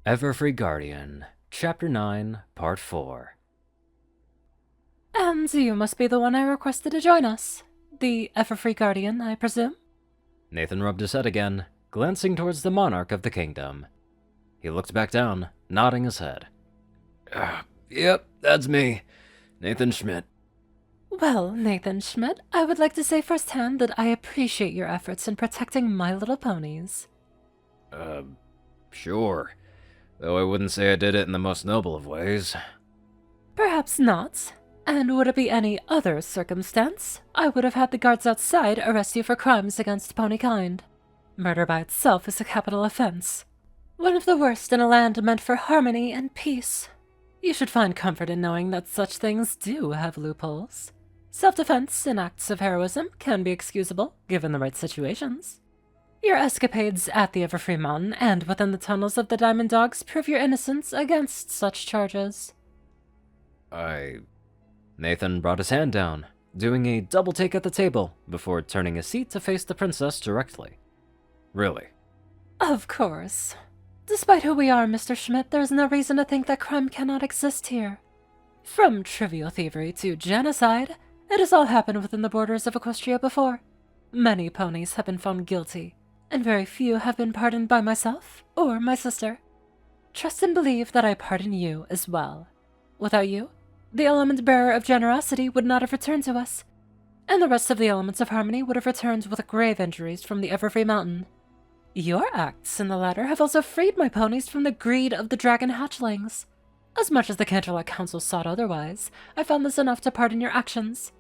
Everfree Guardian, Chapter 9, Part 4. And you must be the one I requested to join us. The Everfree Guardian, I presume? Nathan rubbed his head again, glancing towards the monarch of the kingdom. He looked back down, nodding his head. Yep, that's me, Nathan Schmidt. Well, Nathan Schmidt, I would like to say firsthand that I appreciate your efforts in protecting my little ponies. Sure. Though I wouldn't say I did it in the most noble of ways. Perhaps not. And would it be any other circumstance, I would have had the guards outside arrest you for crimes against ponykind. Murder by itself is a capital offense. One of the worst in a land meant for harmony and peace. You should find comfort in knowing that such things do have loopholes. Self-defense and acts of heroism can be excusable, given the right situations. Your escapades at the Everfree Mountain and within the tunnels of the Diamond Dogs prove your innocence against such charges. Nathan brought his hand down, doing a double take at the table before turning his seat to face the princess directly. Really? Of course. Despite who we are, Mr. Schmidt, there's no reason to think that crime cannot exist here. From trivial thievery to genocide, it has all happened within the borders of Equestria before. Many ponies have been found guilty, and very few have been pardoned by myself or my sister. Trust and believe that I pardon you as well. Without you, the element bearer of generosity would not have returned to us, and the rest of the elements of harmony would have returned with grave injuries from the Everfree Mountain. Your acts in the latter have also freed my ponies from the greed of the dragon hatchlings. As much as the Canterlot Council sought otherwise, I found this enough to pardon your actions,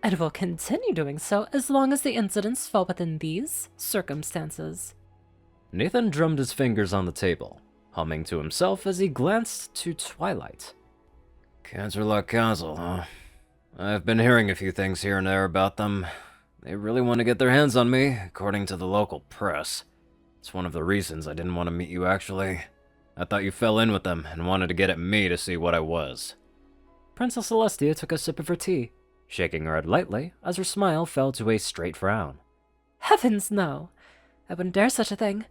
and will continue doing so as long as the incidents fall within these circumstances. Nathan drummed his fingers on the table, humming to himself as he glanced to Twilight. Canterlot Council, huh? I've been hearing a few things here and there about them. They really want to get their hands on me, according to the local press. It's one of the reasons I didn't want to meet you, actually. I thought you fell in with them and wanted to get at me to see what I was. Princess Celestia took a sip of her tea, shaking her head lightly as her smile fell to a straight frown. Heavens, no. I wouldn't dare such a thing.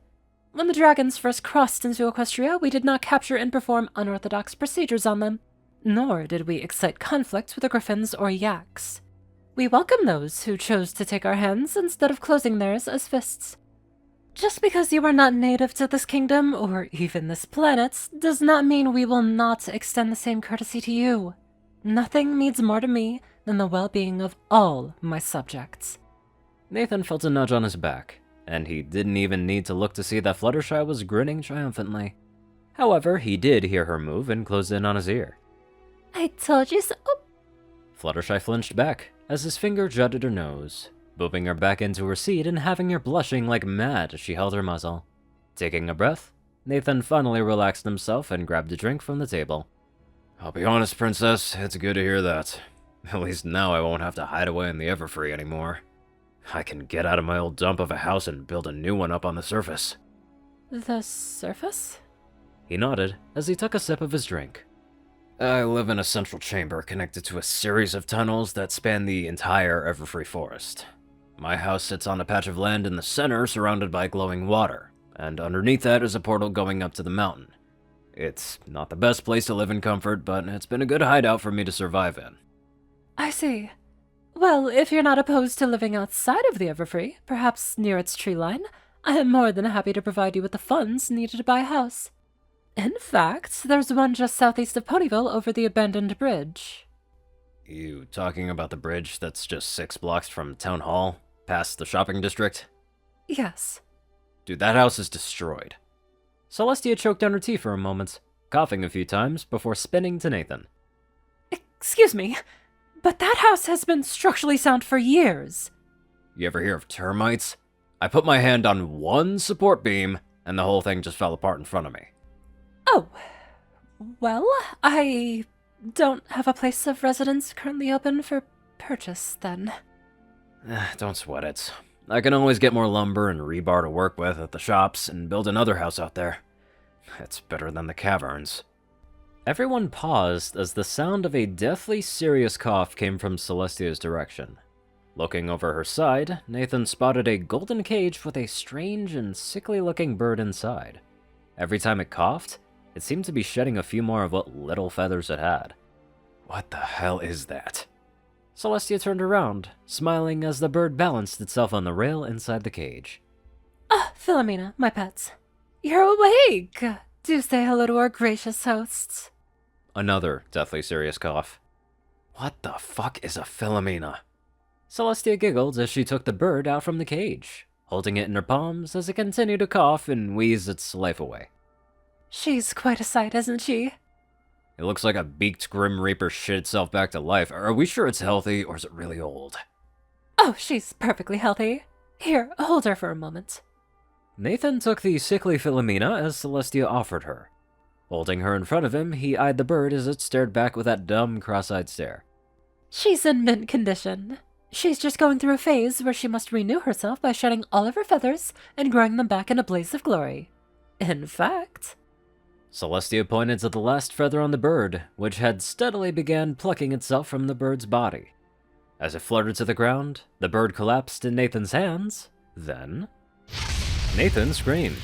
When the dragons first crossed into Equestria, we did not capture and perform unorthodox procedures on them, nor did we excite conflict with the griffins or yaks. We welcome those who chose to take our hands instead of closing theirs as fists. Just because you are not native to this kingdom, or even this planet, does not mean we will not extend the same courtesy to you. Nothing means more to me than the well-being of all my subjects. Nathan felt a nudge on his back, and he didn't even need to look to see that Fluttershy was grinning triumphantly. However, he did hear her move and closed in on his ear. I told you so. Fluttershy flinched back as his finger jutted her nose, moving her back into her seat and having her blushing like mad as she held her muzzle. Taking a breath, Nathan finally relaxed himself and grabbed a drink from the table. I'll be honest, Princess, it's good to hear that. At least now I won't have to hide away in the Everfree anymore. I can get out of my old dump of a house and build a new one up on the surface. The surface? He nodded as he took a sip of his drink. I live in a central chamber connected to a series of tunnels that span the entire Everfree forest. My house sits on a patch of land in the center surrounded by glowing water, and underneath that is a portal going up to the mountain. It's not the best place to live in comfort, but it's been a good hideout for me to survive in. I see. Well, if you're not opposed to living outside of the Everfree, perhaps near its tree line, I am more than happy to provide you with the funds needed to buy a house. In fact, there's one just southeast of Ponyville over the abandoned bridge. You talking about the bridge that's just 6 blocks from Town Hall, past the shopping district? Yes. Dude, that house is destroyed. Celestia choked down her tea for a moment, coughing a few times before spinning to Nathan. Excuse me, but that house has been structurally sound for years. You ever hear of termites? I put my hand on one support beam, and the whole thing just fell apart in front of me. Oh, well, I don't have a place of residence currently open for purchase, then. Don't sweat it. I can always get more lumber and rebar to work with at the shops and build another house out there. It's better than the caverns. Everyone paused as the sound of a deathly serious cough came from Celestia's direction. Looking over her side, Nathan spotted a golden cage with a strange and sickly-looking bird inside. Every time it coughed, It seemed to be shedding a few more of what little feathers it had. What the hell is that? Celestia turned around, smiling as the bird balanced itself on the rail inside the cage. Ah, Philomena, my pets. You're awake! Do say hello to our gracious hosts. Another deathly serious cough. What the fuck is a Philomena? Celestia giggled as she took the bird out from the cage, holding it in her palms as it continued to cough and wheeze its life away. She's quite a sight, isn't she? It looks like a beaked Grim Reaper shit itself back to life. Are we sure it's healthy, or is it really old? Oh, she's perfectly healthy. Here, hold her for a moment. Nathan took the sickly Philomena as Celestia offered her. Holding her in front of him, he eyed the bird as it stared back with that dumb, cross-eyed stare. She's in mint condition. She's just going through a phase where she must renew herself by shedding all of her feathers and growing them back in a blaze of glory. In fact... Celestia pointed to the last feather on the bird, which had steadily began plucking itself from the bird's body. As it fluttered to the ground, the bird collapsed in Nathan's hands. Then... Nathan screamed.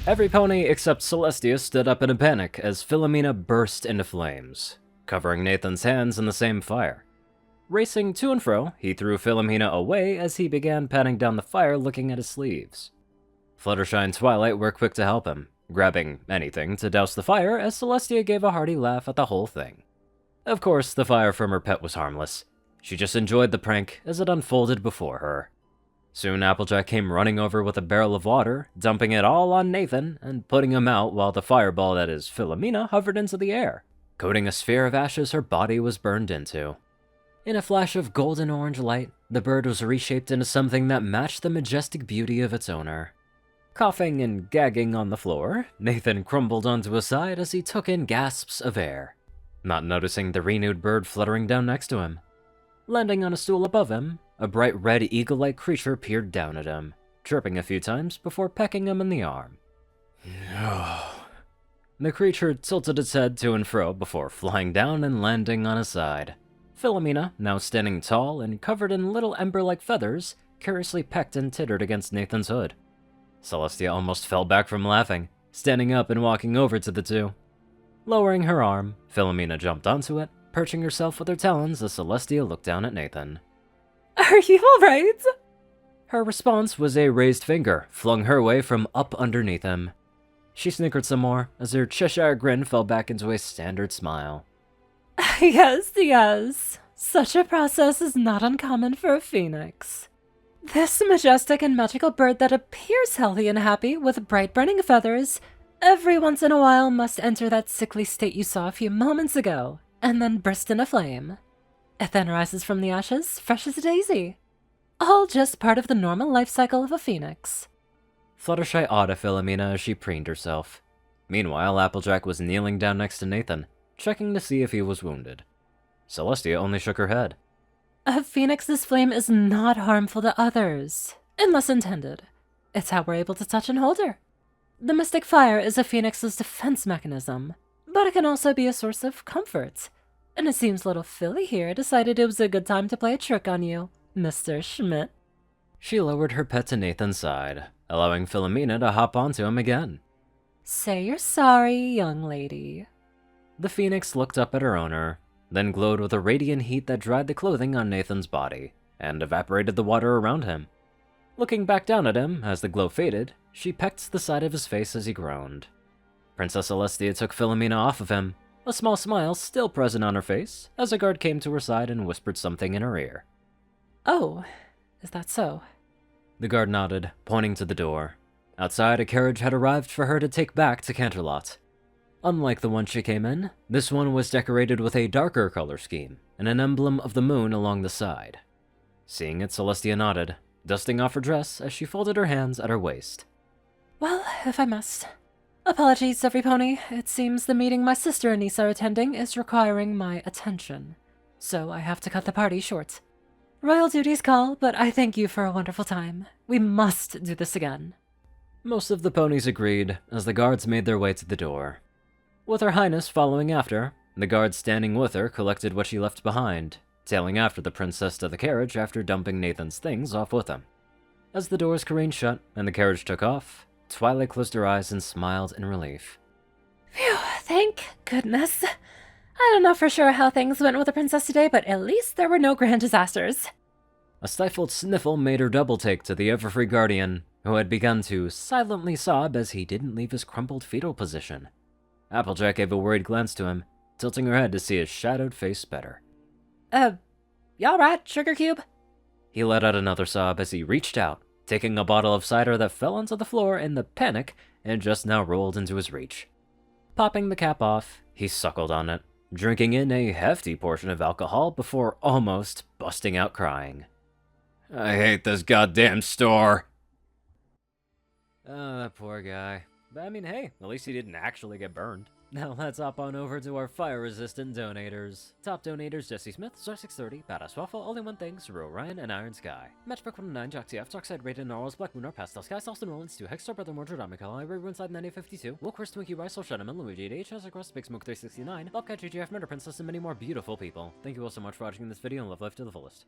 Every pony except Celestia stood up in a panic as Philomena burst into flames, covering Nathan's hands in the same fire. Racing to and fro, he threw Philomena away as he began patting down the fire looking at his sleeves. Fluttershy and Twilight were quick to help him, grabbing anything to douse the fire as Celestia gave a hearty laugh at the whole thing. Of course, the fire from her pet was harmless. She just enjoyed the prank as it unfolded before her. Soon Applejack came running over with a barrel of water, dumping it all on Nathan and putting him out while the fireball that is Philomena hovered into the air, coating a sphere of ashes her body was burned into. In a flash of golden orange light, the bird was reshaped into something that matched the majestic beauty of its owner. Coughing and gagging on the floor, Nathan crumbled onto his side as he took in gasps of air, not noticing the renewed bird fluttering down next to him. Landing on a stool above him, a bright red eagle-like creature peered down at him, chirping a few times before pecking him in the arm. The creature tilted its head to and fro before flying down and landing on his side. Philomena, now standing tall and covered in little ember-like feathers, curiously pecked and tittered against Nathan's hood. Celestia almost fell back from laughing, standing up and walking over to the two. Lowering her arm, Philomena jumped onto it, perching herself with her talons as Celestia looked down at Nathan. Are you alright? Her response was a raised finger, flung her way from up underneath him. She snickered some more, as her Cheshire grin fell back into a standard smile. Yes, yes. Such a process is not uncommon for a phoenix. This majestic and magical bird that appears healthy and happy with bright burning feathers, every once in a while must enter that sickly state you saw a few moments ago, and then burst into flame. It then rises from the ashes, fresh as a daisy. All just part of the normal life cycle of a phoenix. Fluttershy awed at Philomena as she preened herself. Meanwhile, Applejack was kneeling down next to Nathan, checking to see if he was wounded. Celestia only shook her head. A phoenix's flame is not harmful to others, unless intended. It's how we're able to touch and hold her. The mystic fire is a phoenix's defense mechanism, but it can also be a source of comfort. And it seems little Philly here decided it was a good time to play a trick on you, Mr. Schmidt. She lowered her pet to Nathan's side, allowing Philomena to hop onto him again. Say you're sorry, young lady. The phoenix looked up at her owner, then glowed with a radiant heat that dried the clothing on Nathan's body, and evaporated the water around him. Looking back down at him as the glow faded, she pecked the side of his face as he groaned. Princess Celestia took Philomena off of him, a small smile still present on her face, as a guard came to her side and whispered something in her ear. Oh, is that so? The guard nodded, pointing to the door. Outside, a carriage had arrived for her to take back to Canterlot. Unlike the one she came in, this one was decorated with a darker color scheme, and an emblem of the moon along the side. Seeing it, Celestia nodded, dusting off her dress as she folded her hands at her waist. Well, if I must. Apologies, every pony. It seems the meeting my sister and niece are attending is requiring my attention, so I have to cut the party short. Royal duties call, but I thank you for a wonderful time. We must do this again. Most of the ponies agreed, as the guards made their way to the door. With Her Highness following after, the guards standing with her collected what she left behind, tailing after the princess to the carriage after dumping Nathan's things off with him. As the doors careened shut and the carriage took off, Twilight closed her eyes and smiled in relief. Phew, Thank goodness. I don't know for sure how things went with the princess today, but at least there were no grand disasters. A stifled sniffle made her double take to the Everfree Guardian, who had begun to silently sob as he didn't leave his crumpled fetal position. Applejack gave a worried glance to him, tilting her head to see his shadowed face better. You alright, Sugar Cube? He let out another sob as he reached out, taking a bottle of cider that fell onto the floor in the panic and just now rolled into his reach. Popping the cap off, he suckled on it, drinking in a hefty portion of alcohol before almost busting out crying. I hate this goddamn store! Oh, that poor guy. But I mean, hey, at least he didn't actually get burned. Now let's hop on over to our fire-resistant donators. Top donators: Jessie Smith, Star630, BadassWaffle, Only One Thing, Ceru, Orion, and IronSky. Matchbook 109, JockeTF, JockSide, Rayden, Narwhals, Blackmoonheart, Pastel, Sky, Salston, Rollins, 2, Hexstar, Brother, Mordred, Amical, Library, Runeside, 9852, Will, Chris, Twinkie, Rice, Soul, Shadowman, Luigi, H, House Across, Big Smoke 369, Lopcat, GGF, Murder Princess, and many more beautiful people. Thank you all so much for watching this video and live life to the fullest.